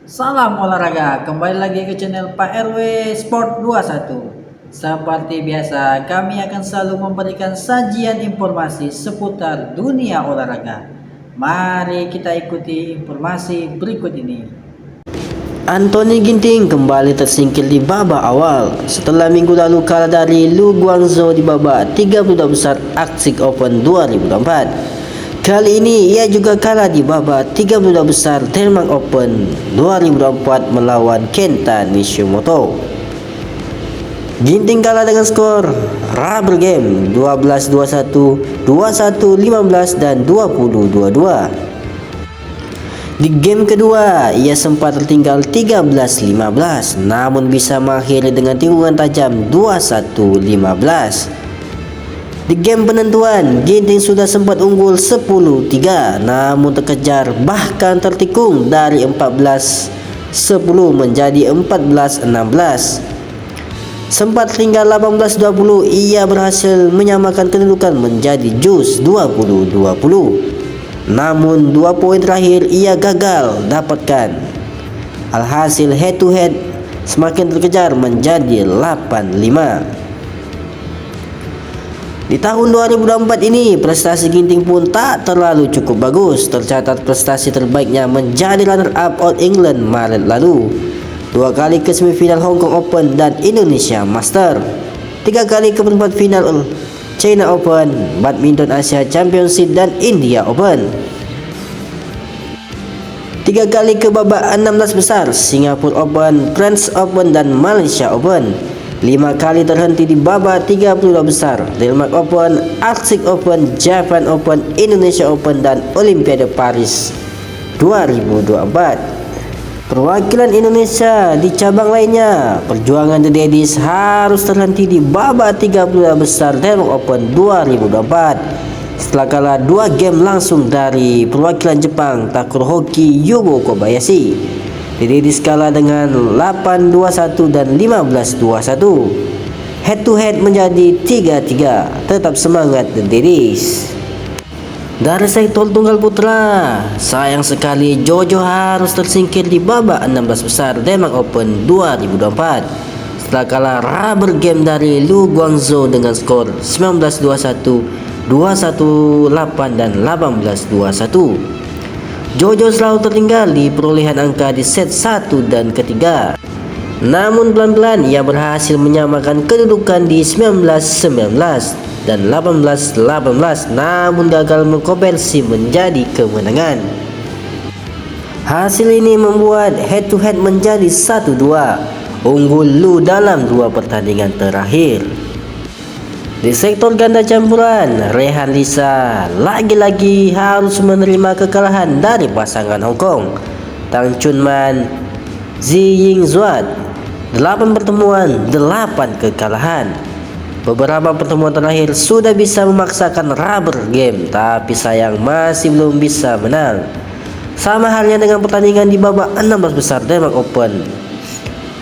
Salam olahraga, kembali lagi ke channel Pak RW Sport 21. Seperti biasa, kami akan selalu memberikan sajian informasi seputar dunia olahraga. Mari kita ikuti informasi berikut ini. Anthony Ginting kembali tersingkir di babak awal setelah minggu lalu kalah dari Lu Guangzhou di babak 32 besar Arctic Open 2024. Kali ini ia juga kalah di babak 32 besar Denmark Open 2024 melawan Kenta Nishimoto. Ginting kalah dengan skor rubber game 12-21, 21-15 dan 20-22. Di game kedua, ia sempat tertinggal 13-15, namun bisa mengakhiri dengan tikungan tajam 21-15. Di game penentuan, Ginting sudah sempat unggul 10-3, namun terkejar bahkan tertikung dari 14-10 menjadi 14-16. Sempat tertinggal 18-20, ia berhasil menyamakan kedudukan menjadi jus 20-20. Namun 2 poin terakhir ia gagal dapatkan. Alhasil head to head semakin terkejar menjadi 8-5. Di tahun 2024 ini prestasi Ginting pun tak terlalu cukup bagus. Tercatat prestasi terbaiknya menjadi runner up All England Maret lalu, 2 kali ke semifinal Hong Kong Open dan Indonesia Master, 3 kali ke perempat final China Open, Badminton Asia Championship dan India Open, 3 kali ke babak 16 besar Singapore Open, French Open dan Malaysia Open, 5 kali terhenti di babak 32 besar Denmark Open, Arctic Open, Japan Open, Indonesia Open dan Olimpiade Paris 2024. Perwakilan Indonesia di cabang lainnya, perjuangan The Daddies harus terhenti di babak 32 besar Denmark Open 2024 setelah kalah 2 game langsung dari perwakilan Jepang Takuro Hoki Yugo Kobayashi. The Daddies kalah dengan 8-21 dan 15-21. Head to head menjadi 3-3. Tetap semangat The Daddies. Dari sektor tunggal putra, sayang sekali Jojo harus tersingkir di babak 16 besar Denmark Open 2024 setelah kalah rubber game dari Lu Guangzhou dengan skor 19-21, 21-8 dan 18-21. Jojo selalu tertinggal di perolehan angka di set 1 dan ketiga. Namun pelan-pelan ia berhasil menyamakan kedudukan di 19-19 dan 18-18, namun gagal mengkonversi menjadi kemenangan. Hasil ini membuat head to head menjadi 1-2, unggul Lu dalam 2 pertandingan terakhir. Di sektor ganda campuran, Rehan Lisa lagi-lagi harus menerima kekalahan dari pasangan Hong Kong Tang Chunman, Zi Yingzuat. 8 pertemuan, 8 kekalahan. Beberapa pertemuan terakhir sudah bisa memaksakan rubber game, tapi sayang masih belum bisa menang. Sama halnya dengan pertandingan di babak 16 besar Denmark Open.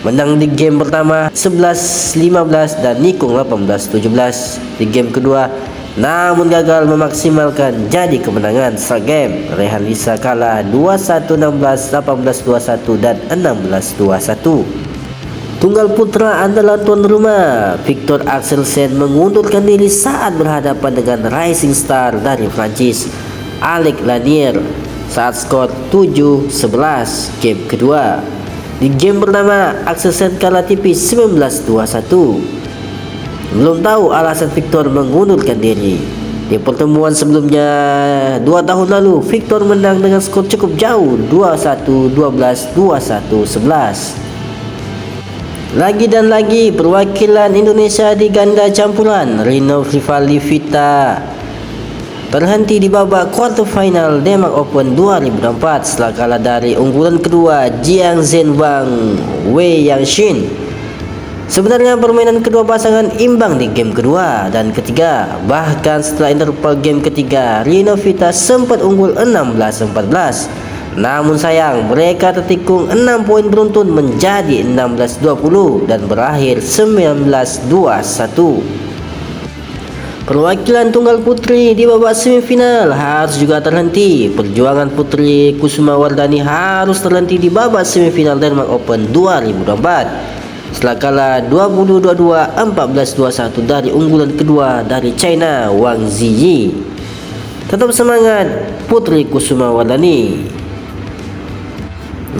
Menang di game pertama 11-15 dan nikung 18-17 di game kedua, namun gagal memaksimalkan jadi kemenangan saat game. Rehan Lisa kalah 21-16, 18-21 dan 16-21. Tunggal putra andalan tuan rumah Victor Axelsen mengundurkan diri saat berhadapan dengan rising star dari Prancis Alec Lanier saat skor 7-11 game kedua. Di game pertama Axelsen kalah tipis 19-21. Belum tahu alasan Victor mengundurkan diri. Di pertemuan sebelumnya 2 tahun lalu Victor menang dengan skor cukup jauh 21-12, 21-11. Lagi dan lagi perwakilan Indonesia di ganda campuran Rino Rivaldi Vita terhenti di babak quarter final Denmark Open 2024 setelah kalah dari unggulan kedua Jiang Zhenwang Wei Yangshin. Sebenarnya permainan kedua pasangan imbang di game kedua dan ketiga. Bahkan setelah interval game ketiga, Rino Vita sempat unggul 16-14. Namun sayang, mereka tertikung 6 poin beruntun menjadi 16-20 dan berakhir 19-21. Perwakilan tunggal putri di babak semifinal harus juga terhenti. Perjuangan putri Kusuma Wardani harus terhenti di babak semifinal Denmark Open 2024 setelah kalah 20-22, 14-21 dari unggulan kedua dari China Wang Ziyi. Tetap semangat putri Kusuma Wardani.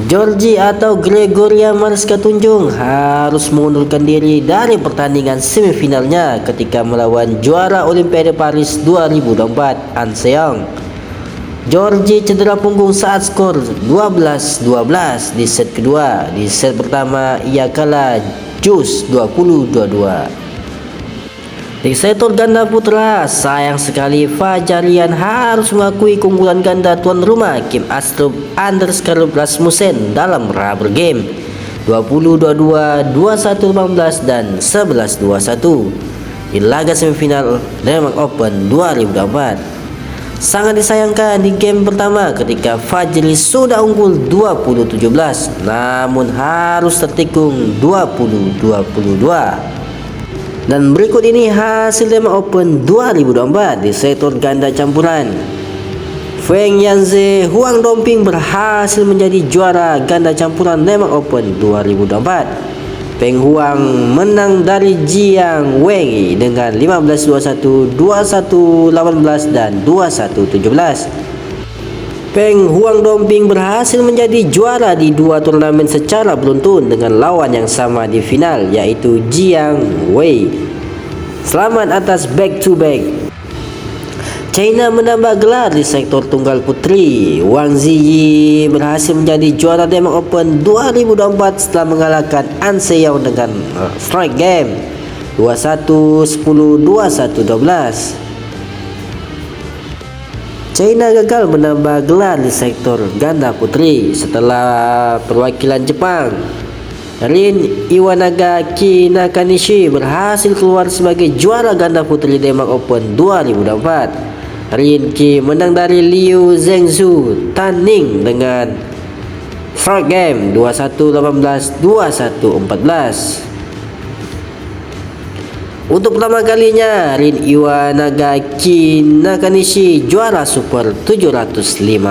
Georgie atau Gregoria Mariska Tunjung harus mengundurkan diri dari pertandingan semifinalnya ketika melawan juara Olimpiade Paris 2024 An Seong. Georgie cedera punggung saat skor 12-12 di set kedua. Di set pertama ia kalah jus 20-22. Di sektor ganda putra, sayang sekali Fajarian harus mengakui keunggulan ganda tuan rumah Kim Astrup Anders Karl Rasmussen dalam rubber game 20-22, 21-18 dan 11-21 di laga semifinal Denmark Open 2024. Sangat disayangkan di game pertama ketika Fajri sudah unggul 20-17 namun harus tertikung 20-22. Dan berikut ini hasil Denmark Open 2024 di sektor ganda campuran. Feng Yanze Huang Dongping berhasil menjadi juara ganda campuran Denmark Open 2024. Feng Huang menang dari Jiang Wei dengan 15-21, 21-18 dan 21-17. Feng Huang Dongping berhasil menjadi juara di dua turnamen secara beruntun dengan lawan yang sama di final yaitu Jiang Wei. Selamat atas back to back. China menambah gelar di sektor tunggal putri. Wang Ziyi berhasil menjadi juara Denmark Open 2024 setelah mengalahkan An Seong dengan strike game 21-10, 21-12. China gagal menambah gelar di sektor ganda putri setelah perwakilan Jepang Rin Iwanaga Ki Nakanishi berhasil keluar sebagai juara ganda putri Denmark Open 2024. Rin Ki menang dari Liu Zhengzhou Tan-Ning dengan strike game 21-18, 21-14. Untuk pertama kalinya, Rin Iwanaga Ki Nakanishi juara Super 750.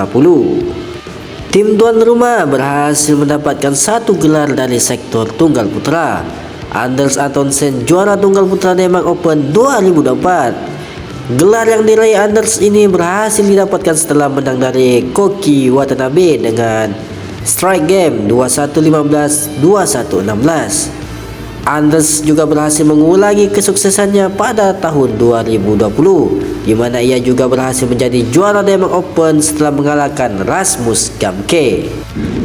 Tim tuan rumah berhasil mendapatkan satu gelar dari sektor tunggal putra. Anders Antonsen juara tunggal putra Denmark Open 2024. Gelar yang diraih Anders ini berhasil didapatkan setelah menang dari Koki Watanabe dengan strike game 21-15, 21-16. Anders juga berhasil mengulangi kesuksesannya pada tahun 2020 di mana ia juga berhasil menjadi juara Denmark Open setelah mengalahkan Rasmus Gamke.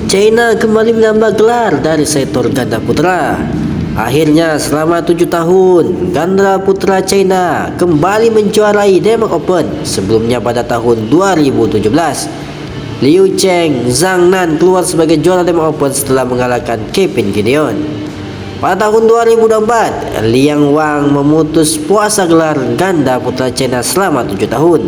China kembali menambah gelar dari sektor ganda putra. Akhirnya selama 7 tahun ganda putra China kembali menjuarai Denmark Open. Sebelumnya pada tahun 2017 Liu Cheng Zhang Nan keluar sebagai juara Denmark Open setelah mengalahkan Kevin Gideon. Pada tahun 2024, Liang Wang memutus puasa gelar ganda putra China selama 7 tahun.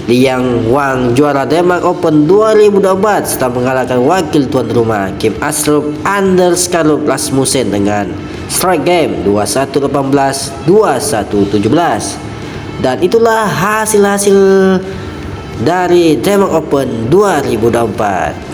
Liang Wang juara Denmark Open 2024 setelah mengalahkan wakil tuan rumah Kim Astrup Anders Karl Rasmussen dengan strike game 21-18, 21-17. Dan itulah hasil-hasil dari Denmark Open 2024.